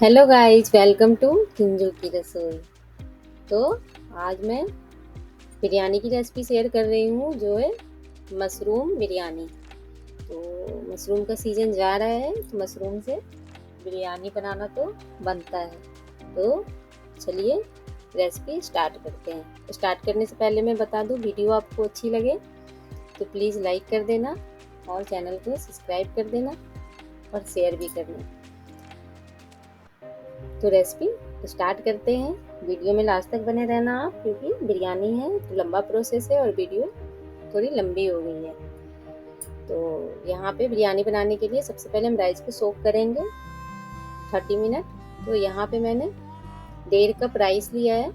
Hello guys, welcome to किंजू की रसोई। तो आज मैं बिरयानी की रेसिपी शेयर कर रही हूँ जो है मशरूम बिरयानी। तो मशरूम का सीज़न जा रहा है तो मशरूम से बिरयानी बनाना तो बनता है। तो चलिए रेसिपी स्टार्ट करते हैं। स्टार्ट करने से पहले मैं बता दूँ, वीडियो आपको अच्छी लगे तो प्लीज़ लाइक कर देना और चैनल को सब्सक्राइब कर देना और शेयर भी करना। तो रेसिपी स्टार्ट करते हैं। वीडियो में लास्ट तक बने रहना आप, क्योंकि बिरयानी है तो लंबा प्रोसेस है और वीडियो थोड़ी लंबी हो गई है। तो यहाँ पे बिरयानी बनाने के लिए सबसे पहले हम राइस को सोक करेंगे 30 मिनट। तो यहाँ पे मैंने 1.5 कप राइस लिया है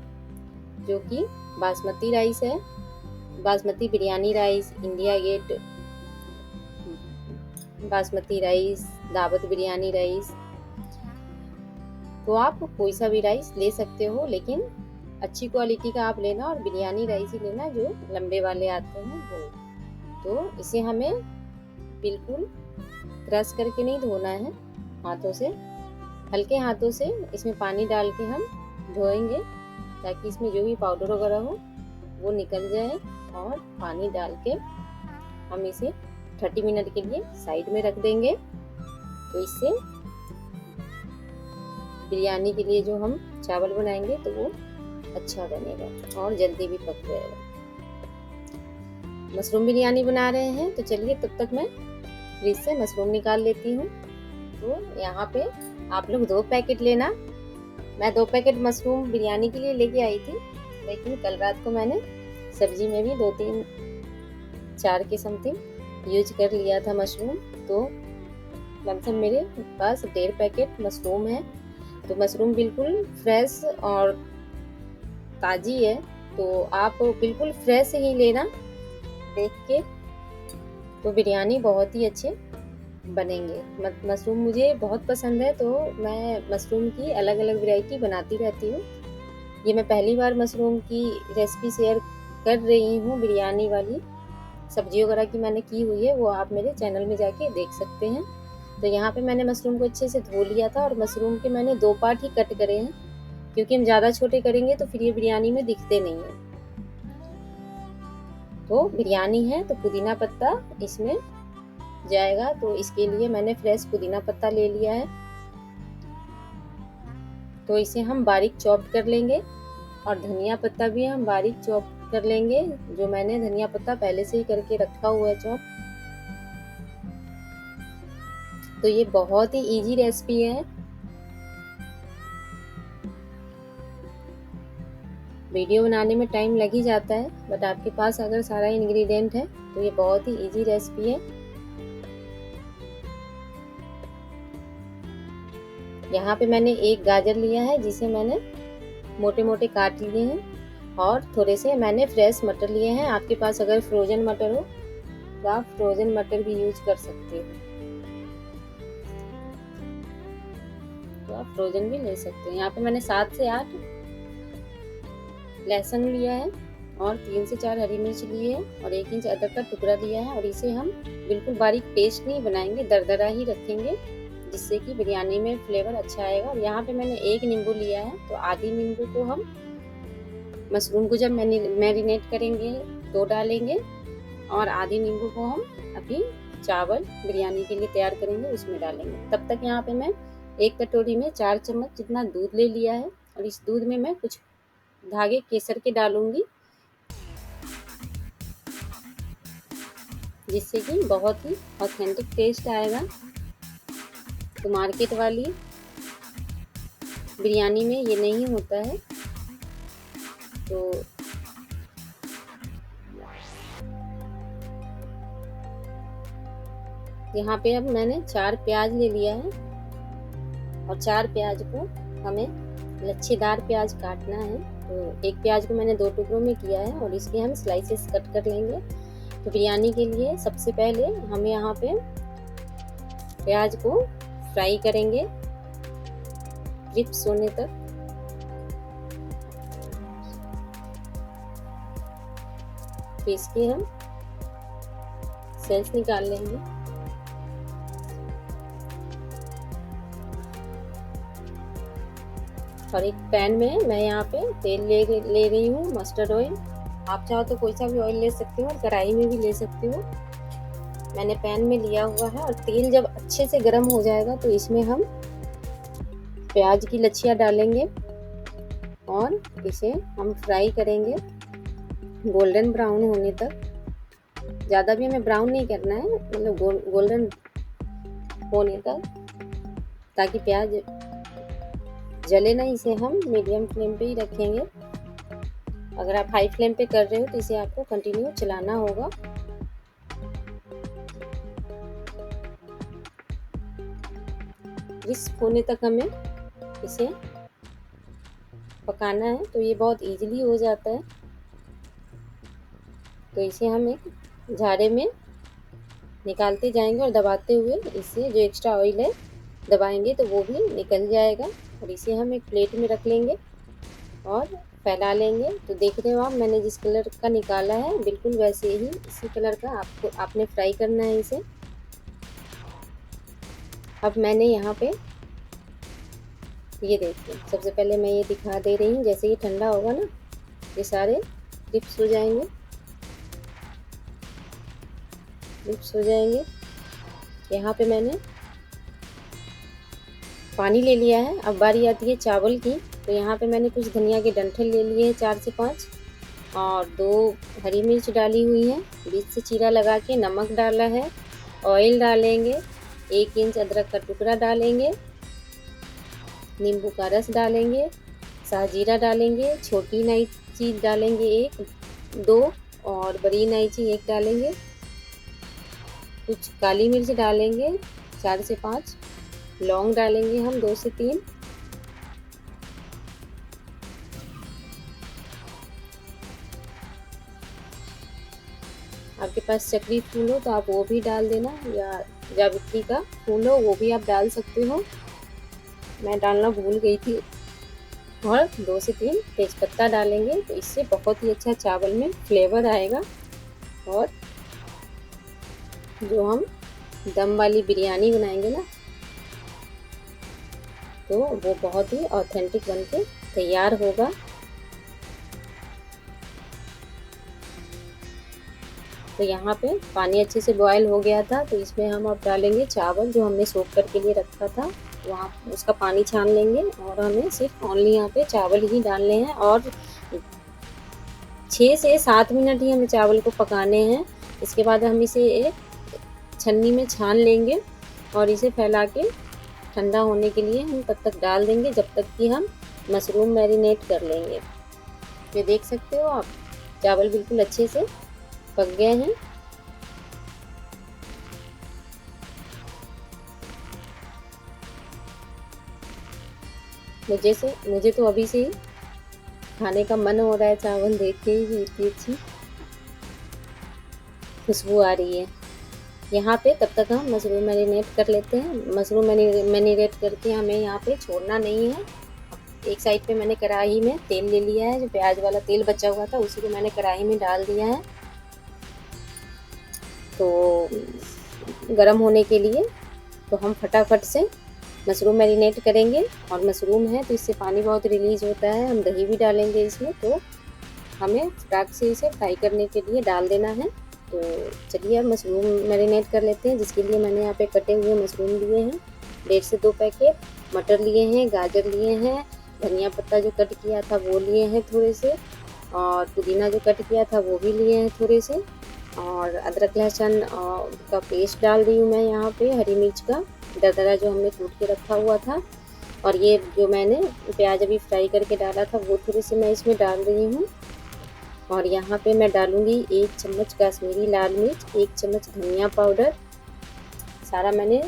जो कि बासमती राइस है। Basmati biryani rice, India Gate basmati rice, Daawat biryani rice, तो आप कोई सा भी राइस ले सकते हो, लेकिन अच्छी क्वालिटी का आप लेना और बिरयानी राइस ही लेना जो लंबे वाले आते हैं वो। तो इसे हमें बिल्कुल क्रश करके नहीं धोना है, हाथों से, हल्के हाथों से इसमें पानी डाल के हम धोएंगे ताकि इसमें जो भी पाउडर वगैरह हो वो निकल जाए। और पानी डाल के हम इसे 30 मिनट के लिए साइड में रख देंगे। तो इससे बिरयानी के लिए जो हम चावल बनाएंगे तो वो अच्छा बनेगा और जल्दी भी पक जाएगा। मशरूम बिरयानी बना रहे हैं तो चलिए तब तक मैं फ्रिज से मशरूम निकाल लेती हूँ। तो यहाँ पे आप लोग 2 पैकेट लेना। मैं 2 पैकेट मशरूम बिरयानी के लिए लेके आई थी, लेकिन कल रात को मैंने सब्जी में भी 2-3-4 के समथिंग यूज कर लिया था मशरूम। तो लमसम मेरे पास 1.5 पैकेट मशरूम है। तो मशरूम बिल्कुल फ्रेश और ताज़ी है, तो आप बिल्कुल फ्रेश ही लेना देख के, तो बिरयानी बहुत ही अच्छे बनेंगे। मशरूम मुझे बहुत पसंद है, तो मैं मशरूम की अलग अलग वैरायटी बनाती रहती हूँ। ये मैं पहली बार मशरूम की रेसिपी शेयर कर रही हूँ। बिरयानी वाली सब्जी वगैरह की मैंने की हुई है, वो आप मेरे चैनल में जाके देख सकते हैं। तो यहाँ पे मैंने मशरूम को अच्छे से धो लिया था और मशरूम के मैंने 2 पार्ट ही कट करे हैं, क्योंकि हम ज़्यादा छोटे करेंगे तो फिर ये बिरयानी में दिखते नहीं हैं। तो बिरयानी है तो पुदीना पत्ता इसमें जाएगा, तो इसके लिए मैंने फ्रेश पुदीना पत्ता ले लिया है। तो इसे हम बारीक चॉप कर लेंगे और धनिया पत्ता भी हम बारीक चॉप कर लेंगे, जो मैंने धनिया पत्ता पहले से ही करके रखा हुआ है चॉप। तो ये बहुत ही इजी रेसिपी है। वीडियो बनाने में टाइम लग ही जाता है, बट आपके पास अगर सारा इंग्रेडिएंट है तो ये बहुत ही इजी रेसिपी है। यहाँ पे मैंने 1 गाजर लिया है जिसे मैंने मोटे मोटे काट लिए हैं, और थोड़े से मैंने फ्रेश मटर लिए हैं। आपके पास अगर फ्रोजन मटर हो तो आप फ्रोजन मटर भी यूज कर सकते हो, तो आप फ्रोजन भी ले सकते हैं। यहाँ पे मैंने 7 से 8 लहसुन लिया है और 3 से 4 हरी मिर्च लिए है और 1 इंच अदरक का टुकड़ा लिया है। और इसे हम बिल्कुल बारीक पेस्ट नहीं बनाएंगे, दरदरा ही रखेंगे, जिससे कि बिरयानी में फ्लेवर अच्छा आएगा। और यहाँ पे मैंने 1 नींबू लिया है, तो आधी नींबू को हम मशरूम को जब मैरिनेट करेंगे तो डालेंगे, और आधी नींबू को हम अभी चावल बिरयानी के लिए तैयार करेंगे उसमें डालेंगे। तब तक यहाँ पे मैं 1 कटोरी में 4 चम्मच जितना दूध ले लिया है, और इस दूध में मैं कुछ धागे केसर के डालूंगी, जिससे कि बहुत ही ऑथेंटिक टेस्ट आएगा। तो मार्केट वाली बिरयानी में ये नहीं होता है। तो यहाँ पे अब मैंने 4 प्याज ले लिया है, और 4 प्याज को हमें लच्छेदार प्याज काटना है। तो 1 प्याज को मैंने 2 टुकड़ों में किया है और इसके हम स्लाइसेस कट कर लेंगे। तो बिरयानी के लिए सबसे पहले हम यहाँ पे प्याज को फ्राई करेंगे क्रिस्प होने तक। तो इसके हम सेल्स निकाल लेंगे। और एक पैन में मैं यहाँ पे तेल ले रही हूँ, मस्टर्ड ऑयल। आप चाहो तो कोई सा भी ऑयल ले सकते हो और कढ़ाई में भी ले सकते हो। मैंने पैन में लिया हुआ है और तेल जब अच्छे से गर्म हो जाएगा तो इसमें हम प्याज की लच्छियाँ डालेंगे और इसे हम फ्राई करेंगे गोल्डन ब्राउन होने तक। ज़्यादा भी हमें ब्राउन नहीं करना है, मतलब गोल्डन होने तक, ताकि प्याज जले ना। इसे हम मीडियम फ्लेम पे ही रखेंगे। अगर आप हाई फ्लेम पे कर रहे हो तो इसे आपको कंटिन्यू चलाना होगा। क्रिस्प होने तक हमें इसे पकाना है, तो ये बहुत इजीली हो जाता है। तो इसे हम एक झाड़े में निकालते जाएंगे और दबाते हुए इससे जो एक्स्ट्रा ऑयल है दबाएंगे तो वो भी निकल जाएगा। और इसे हम एक प्लेट में रख लेंगे और फैला लेंगे। तो देख रहे हो आप, मैंने जिस कलर का निकाला है बिल्कुल वैसे ही इसी कलर का आपने फ्राई करना है इसे। अब मैंने यहाँ पे ये देखिए, सबसे पहले मैं ये दिखा दे रही हूँ, जैसे ये ठंडा होगा ना ये सारे क्रिस्प हो जाएंगे, क्रिस्प हो जाएंगे। यहाँ पे मैंने पानी ले लिया है। अब बारी आती है चावल की। तो यहाँ पे मैंने कुछ धनिया के डंठल ले लिए हैं 4 से 5 और 2 हरी मिर्च डाली हुई है, बीच से चीरा लगा के। नमक डाला है, ऑयल डालेंगे, 1 इंच अदरक का टुकड़ा डालेंगे, नींबू का रस डालेंगे, साजीरा डालेंगे, छोटी इलायची डालेंगे 1 2 और बड़ी इलायची 1 डालेंगे, कुछ काली मिर्च डालेंगे 4 से 5, लौंग डालेंगे हम 2 से 3, आपके पास चक्री फूल हो तो आप वो भी डाल देना, या जावित्री का फूल हो वो भी आप डाल सकते हो। मैं डालना भूल गई थी। और 2 से 3 तेज़पत्ता डालेंगे, तो इससे बहुत ही अच्छा चावल में फ्लेवर आएगा। और जो हम दम वाली बिरयानी बनाएंगे ना, तो वो बहुत ही ऑथेंटिक बनके तैयार होगा। तो यहाँ पे पानी अच्छे से बॉयल हो गया था, तो इसमें हम अब डालेंगे चावल जो हमने सोख करके लिए रखा था। वहाँ उसका पानी छान लेंगे और हमें सिर्फ ओनली यहाँ पे चावल ही डालने हैं और 6 से 7 मिनट ही हमें चावल को पकाने हैं। इसके बाद हम इसे एक छन्नी में छान लेंगे और इसे फैला के ठंडा होने के लिए हम तब तक डाल देंगे जब तक कि हम मशरूम मैरिनेट कर लेंगे। ये देख सकते हो आप, चावल बिल्कुल अच्छे से पक गए हैं। मुझे तो अभी से ही खाने का मन हो रहा है। चावल देख के ही इतनी अच्छी खुशबू आ रही है। यहाँ पे तब तक हम मशरूम मैरिनेट कर लेते हैं। मशरूम मैरिनेट करके हमें यहाँ पे छोड़ना नहीं है। एक साइड पे मैंने कढ़ाई में तेल ले लिया है, जो प्याज वाला तेल बचा हुआ था उसी को मैंने कढ़ाई में डाल दिया है। तो गरम होने के लिए तो हम फटाफट से मशरूम मैरिनेट करेंगे। और मशरूम है तो इससे पानी बहुत रिलीज होता है। हम दही भी डालेंगे इसमें, तो हमें फटाक से इसे फ्राई करने के लिए डाल देना है। तो चलिए अब मशरूम मैरिनेट कर लेते हैं, जिसके लिए मैंने यहाँ पे कटे हुए मशरूम लिए हैं 1.5 से 2 पैकेट, मटर लिए हैं, गाजर लिए हैं, धनिया पत्ता जो कट किया था वो लिए हैं थोड़े से, और पुदीना जो कट किया था वो भी लिए हैं थोड़े से, और अदरक लहसुन का पेस्ट डाल रही हूँ मैं यहाँ पे, हरी मिर्च का दरदरा जो हमने कूट के रखा हुआ था, और ये जो मैंने प्याज अभी फ्राई करके डाला था वो थोड़ी सी मैं इसमें डाल रही हूँ। और यहाँ पे मैं डालूँगी 1 चम्मच कश्मीरी लाल मिर्च, 1 चम्मच धनिया पाउडर। सारा मैंने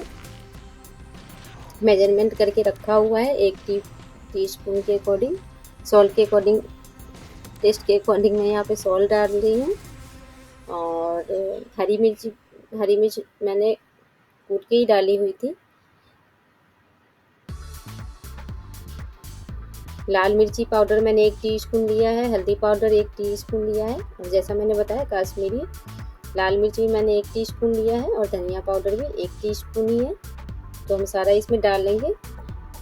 मेजरमेंट करके रखा हुआ है। 1 टीस्पून के अकॉर्डिंग, सॉल्ट के अकॉर्डिंग, टेस्ट के अकॉर्डिंग मैं यहाँ पे सॉल्ट डाल रही हूँ। और हरी मिर्च मैंने कूट के ही डाली हुई थी। लाल मिर्ची पाउडर मैंने 1 टीस्पून लिया है, हल्दी पाउडर 1 टीस्पून लिया है, और जैसा मैंने बताया कश्मीरी लाल मिर्च भी मैंने 1 टीस्पून लिया है, और धनिया पाउडर भी 1 टीस्पून ही है। तो हम सारा इसमें डाल लेंगे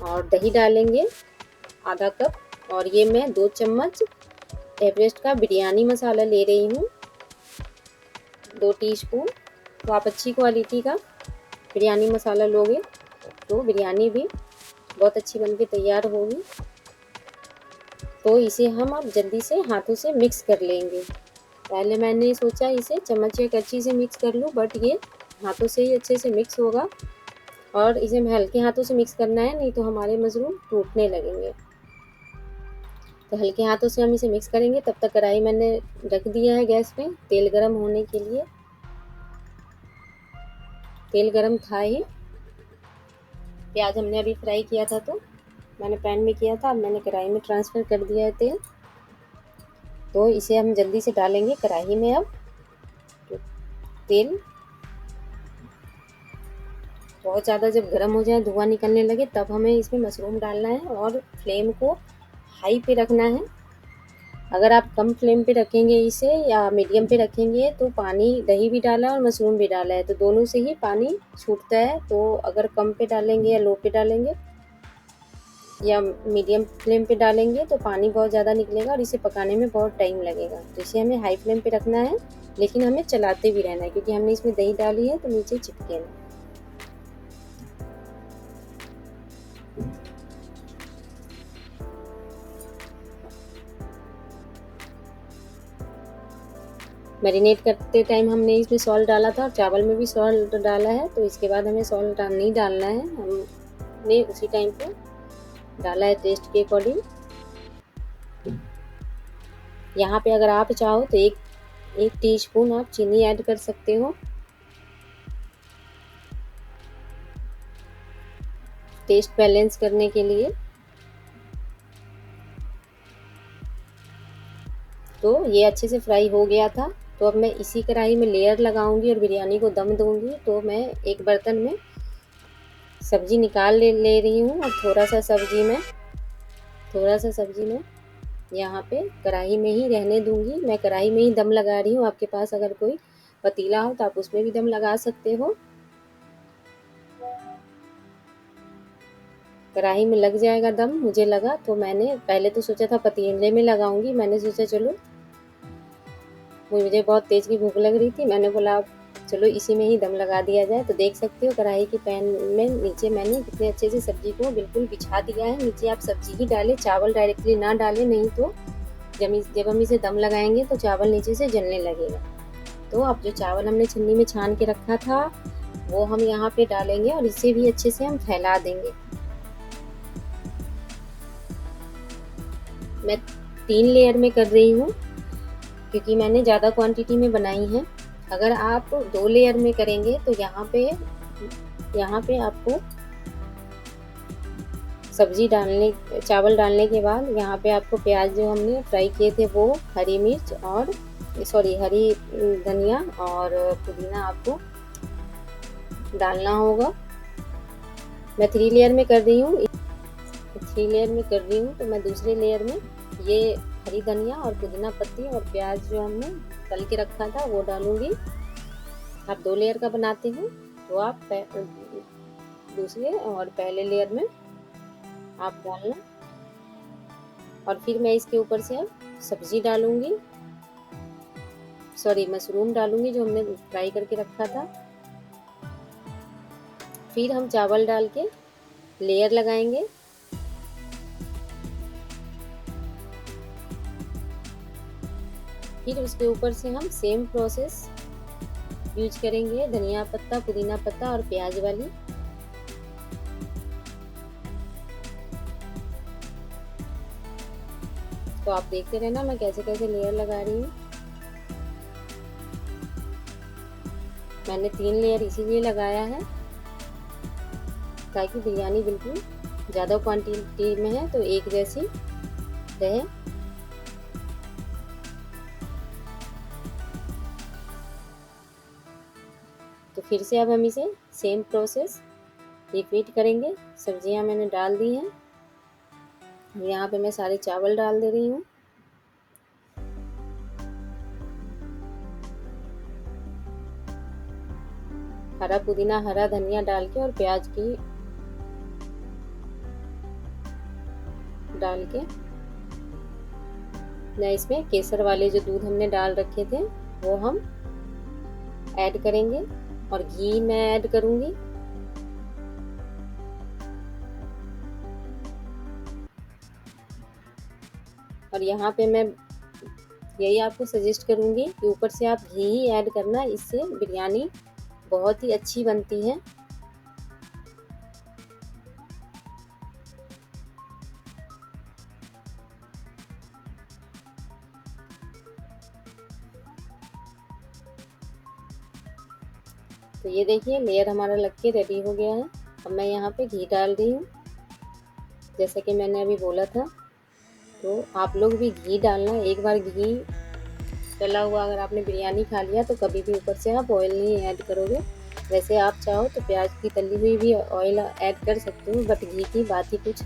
और दही डालेंगे आधा कप, और ये मैं 2 चम्मच एवरेस्ट का बिरयानी मसाला ले रही हूँ, 2 टीस्पून। तो आप अच्छी क्वालिटी का बिरयानी मसाला लोगे तो बिरयानी भी बहुत अच्छी बन के तैयार होगी। तो इसे हम अब जल्दी से हाथों से मिक्स कर लेंगे। पहले मैंने सोचा इसे चम्मच या करछी से मिक्स कर लूँ, बट ये हाथों से ही अच्छे से मिक्स होगा, और इसे हल्के हाथों से मिक्स करना है, नहीं तो हमारे मशरूम टूटने लगेंगे। तो हल्के हाथों से हम इसे मिक्स करेंगे। तब तक कढ़ाई मैंने रख दिया है गैस पे तेल गरम होने के लिए। तेल गरम था ही, प्याज हमने अभी फ्राई किया था तो मैंने पैन में किया था, अब मैंने कढ़ाई में ट्रांसफ़र कर दिया है तेल। तो इसे हम जल्दी से डालेंगे कढ़ाई में अब। तो तेल बहुत ज़्यादा जब गर्म हो जाए, धुआं निकलने लगे, तब हमें इसमें मशरूम डालना है, और फ्लेम को हाई पे रखना है। अगर आप कम फ्लेम पे रखेंगे इसे या मीडियम पे रखेंगे तो पानी, दही भी डाला है और मशरूम भी डाला है तो दोनों से ही पानी छूटता है। तो अगर कम पे डालेंगे या लो पे डालेंगे या मीडियम फ्लेम पे डालेंगे तो पानी बहुत ज़्यादा निकलेगा और इसे पकाने में बहुत टाइम लगेगा। तो इसे हमें हाई फ्लेम पे रखना है, लेकिन हमें चलाते भी रहना है क्योंकि हमने इसमें दही डाली है तो नीचे चिपके ना। मैरिनेट करते टाइम हमने इसमें सॉल्ट डाला था और चावल में भी सॉल्ट डाला है, तो इसके बाद हमें सॉल्ट नहीं डालना है। हमने उसी टाइम पे डाला है टेस्ट के अकॉर्डिंग। यहाँ पे अगर आप चाहो तो एक टीस्पून आप चीनी ऐड कर सकते हो, टेस्ट बैलेंस करने के लिए। तो ये अच्छे से फ्राई हो गया था। तो अब मैं इसी कढ़ाई में लेयर लगाऊंगी और बिरयानी को दम दूंगी। तो मैं एक बर्तन में सब्जी निकाल ले रही हूँ, और थोड़ा सा सब्जी में यहाँ पे कढ़ाई में ही रहने दूंगी। मैं कढ़ाई में ही दम लगा रही हूँ। आपके पास अगर कोई पतीला हो तो आप उसमें भी दम लगा सकते हो। कढ़ाई में लग जाएगा दम, मुझे लगा। तो मैंने पहले तो सोचा था पतीले में लगाऊंगी, मैंने सोचा चलो, मुझे बहुत तेज़ की भूख लग रही थी, मैंने बोला चलो इसी में ही दम लगा दिया जाए। तो देख सकते हो कढ़ाई के पैन में नीचे मैंने कितने अच्छे से सब्जी को बिल्कुल बिछा दिया है। नीचे आप सब्जी ही डालें, चावल डायरेक्टली ना डालें, नहीं तो जब हम इसे दम लगाएंगे तो चावल नीचे से जलने लगेगा। तो अब जो चावल हमने छन्नी में छान के रखा था वो हम यहाँ पे डालेंगे और इसे भी अच्छे से हम फैला देंगे। मैं 3 लेयर में कर रही हूँ क्योंकि मैंने ज़्यादा क्वांटिटी में बनाई है। अगर आप 2 लेयर में करेंगे तो यहाँ पे आपको चावल डालने के बाद यहाँ पे आपको प्याज जो हमने फ्राई किए थे वो, हरी मिर्च और हरी धनिया और पुदीना आपको डालना होगा। मैं 3 लेयर में कर रही हूँ तो मैं दूसरे लेयर में ये हरी धनिया और पुदीना पत्ती और प्याज जो हमने तल के रखा था वो डालूंगी। आप 2 लेयर का बनाते हैं तो आप दूसरे और पहले लेयर में आप डालना। और फिर मैं इसके ऊपर से अब सब्जी डालूंगी, मशरूम डालूंगी जो हमने फ्राई करके रखा था। फिर हम चावल डाल के लेयर लगाएंगे। फिर उसके ऊपर से हम सेम प्रोसेस यूज करेंगे, धनिया पत्ता, पुदीना पत्ता और प्याज वाली। तो आप देखते रहना मैं कैसे कैसे लेयर लगा रही हूँ। मैंने 3 लेयर इसीलिए लगाया है ताकि बिरयानी बिल्कुल ज़्यादा क्वांटिटी में है तो एक जैसी रहे। तो फिर से अब हम इसे सेम प्रोसेस रिपीट करेंगे। सब्जियां मैंने डाल दी हैं, यहाँ पे मैं सारे चावल डाल दे रही हूँ। हरा पुदीना, हरा धनिया डाल के और प्याज की डाल के मैं इसमें केसर वाले जो दूध हमने डाल रखे थे वो हम ऐड करेंगे और घी मैं ऐड करूंगी। और यहाँ पे मैं यही आपको सजेस्ट करूंगी कि ऊपर से आप घी ही ऐड करना, इससे बिरयानी बहुत ही अच्छी बनती है। तो ये देखिए लेयर हमारा लग के रेडी हो गया है। अब मैं यहाँ पे घी डाल रही हूँ जैसा कि मैंने अभी बोला था। तो आप लोग भी घी डालना, एक बार घी डला हुआ अगर आपने बिरयानी खा लिया तो कभी भी ऊपर से आप ऑयल नहीं ऐड करोगे। वैसे आप चाहो तो प्याज की तली हुई भी ऑयल ऐड कर सकते हो, बट घी की बात ही कुछ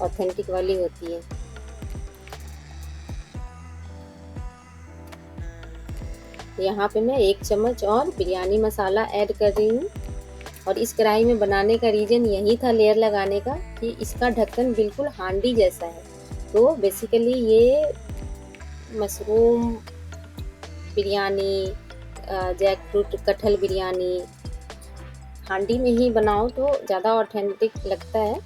ऑथेंटिक वाली होती है। यहाँ पे मैं 1 चम्मच और बिरयानी मसाला ऐड कर रही हूँ। और इस कढ़ाई में बनाने का रीज़न यही था लेयर लगाने का कि इसका ढक्कन बिल्कुल हांडी जैसा है। तो बेसिकली ये मशरूम बिरयानी, जैकफ्रूट कटहल बिरयानी हांडी में ही बनाओ तो ज़्यादा ऑथेंटिक लगता है।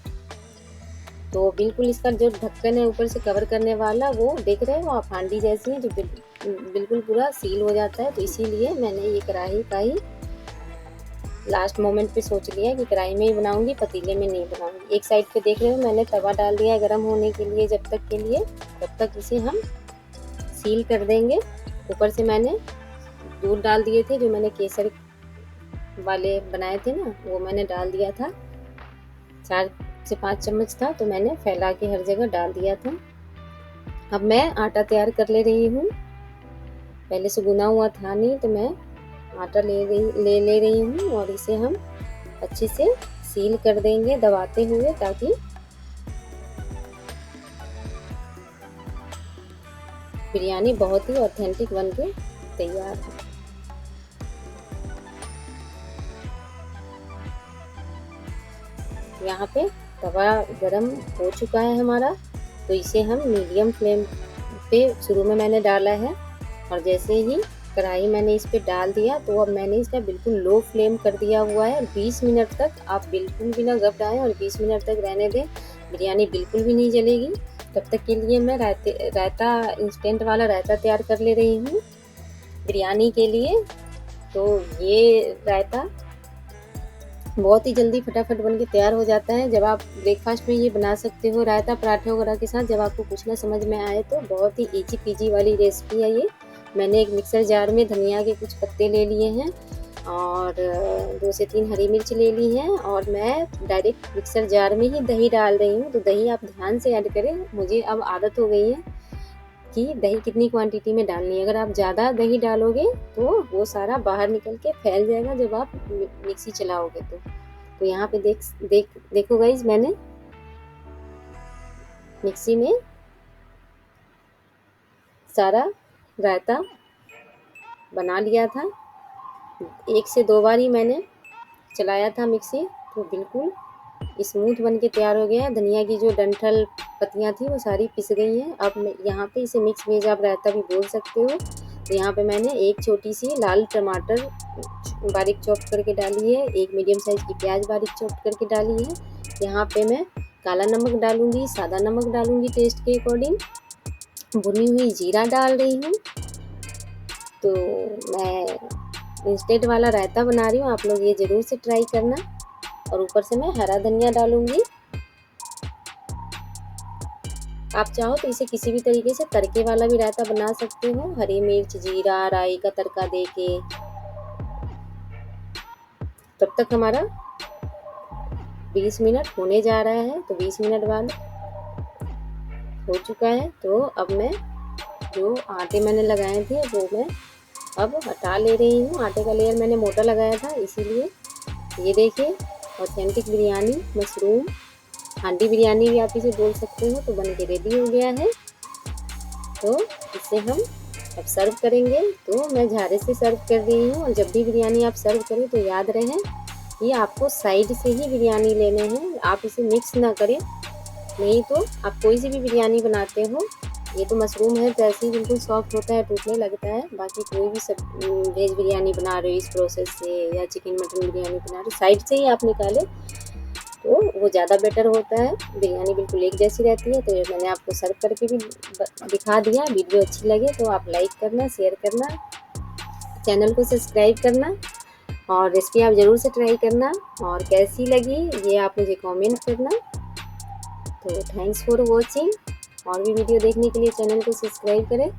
तो बिल्कुल इसका जो ढक्कन है ऊपर से कवर करने वाला वो देख रहे हो आप, हांडी जैसी है जो बिल्कुल पूरा सील हो जाता है। तो इसीलिए मैंने ये कढ़ाई का ही लास्ट मोमेंट पे सोच लिया कि कढ़ाई में ही बनाऊंगी, पतीले में नहीं बनाऊंगी। एक साइड पे देख रहे हो मैंने तवा डाल दिया गर्म होने के लिए, जब तक के लिए, तब तक इसे हम सील कर देंगे। ऊपर से मैंने दूध डाल दिए थे, जो मैंने केसर वाले बनाए थे ना, वो मैंने डाल दिया था। 4 से 5 चम्मच था तो मैंने फैला के हर जगह डाल दिया था। अब मैं आटा तैयार कर ले रही हूँ। पहले से गुना हुआ था नहीं तो मैं आटा ले रही हूँ और इसे हम अच्छे से सील कर देंगे दबाते हुए, ताकि बिरयानी बहुत ही ऑथेंटिक बन के तैयार है। यहाँ पे तवा गरम हो चुका है हमारा, तो इसे हम मीडियम फ्लेम पे शुरू में मैंने डाला है। और जैसे ही कढ़ाई मैंने इस पे डाल दिया तो अब मैंने इसका बिल्कुल लो फ्लेम कर दिया हुआ है। 20 मिनट तक आप बिल्कुल भी ना गप डालें और 20 मिनट तक रहने दें, बिरयानी बिल्कुल भी नहीं जलेगी। तब तक के लिए मैं रायता इंस्टेंट वाला रायता तैयार कर ले रही हूँ बिरयानी के लिए। तो ये रायता बहुत ही जल्दी फटाफट बन के तैयार हो जाता है। जब आप ब्रेकफास्ट में ये बना सकते हो रायता पराठे वगैरह के साथ, जब आपको कुछ ना समझ में आए तो। बहुत ही ईजी पीजी वाली रेसिपी है ये। मैंने एक मिक्सर जार में धनिया के कुछ पत्ते ले लिए हैं और 2 से 3 हरी मिर्च ले ली हैं, और मैं डायरेक्ट मिक्सर जार में ही दही डाल रही हूँ। तो दही आप ध्यान से ऐड करें, मुझे अब आदत हो गई है कि दही कितनी क्वांटिटी में डालनी है। अगर आप ज़्यादा दही डालोगे तो वो सारा बाहर निकल के फैल जाएगा जब आप मिक्सी चलाओगे तो यहाँ पे देखो गाइस, मैंने मिक्सी में सारा रायता बना लिया था। 1 से 2 बार ही मैंने चलाया था मिक्सी, तो बिल्कुल स्मूथ बन के तैयार हो गया। धनिया की जो डंठल पत्तियाँ थी वो सारी पिस गई हैं। अब यहाँ पे इसे मिक्स वेज आप रायता भी बोल सकते हो। तो यहाँ पे मैंने एक छोटी सी लाल टमाटर बारीक चॉप करके डाली है, एक मीडियम साइज की प्याज बारीक चॉप करके डाली है। यहाँ पे मैं काला नमक डालूंगी, सादा नमक डालूंगी टेस्ट के अकॉर्डिंग, भुनी हुई जीरा डाल रही हूँ। तो मैं इंस्टेंट वाला रायता बना रही हूँ, आप लोग ये ज़रूर से ट्राई करना। और ऊपर से मैं हरा धनिया डालूंगी। आप चाहो तो इसे किसी भी तरीके से तड़के वाला भी रायता बना सकते हो, हरी मिर्च जीरा राई का तड़का देके। तब तक हमारा 20 मिनट होने जा रहा है, तो 20 मिनट बाद हो चुका है। तो अब मैं जो आटे मैंने लगाए थे वो मैं अब हटा ले रही हूँ। आटे का लेयर मैंने मोटा लगाया था इसीलिए। ये देखिए ऑथेंटिक बिरयानी, मशरूम हांडी बिरयानी भी आप इसे बोल सकते हो, तो बन के रेडी हो गया है। तो इसे हम अब सर्व करेंगे। तो मैं झारे से सर्व कर रही हूँ, और जब भी बिरयानी आप सर्व करें तो याद रहे कि आपको साइड से ही बिरयानी लेने हैं, आप इसे मिक्स ना करें। नहीं तो आप कोई सी भी बिरयानी बनाते हो, ये तो मशरूम है तो ऐसे ही बिल्कुल सॉफ्ट होता है, टूटने लगता है। बाकी कोई भी सब वेज बिरयानी बना रहे हो इस प्रोसेस से या चिकन मटन बिरयानी बना रहे हो, साइड से ही आप निकालें तो वो ज़्यादा बेटर होता है। बिरयानी बिल्कुल एक जैसी रहती है। तो ये मैंने आपको सर्व करके भी दिखा दिया। वीडियो अच्छी लगे तो आप लाइक करना, शेयर करना, चैनल को सब्सक्राइब करना और रेसिपी आप ज़रूर से ट्राई करना। और कैसी लगी ये आप मुझे कमेंट करना। तो थैंक्स फॉर वॉचिंग। और भी वीडियो देखने के लिए चैनल को सब्सक्राइब करें।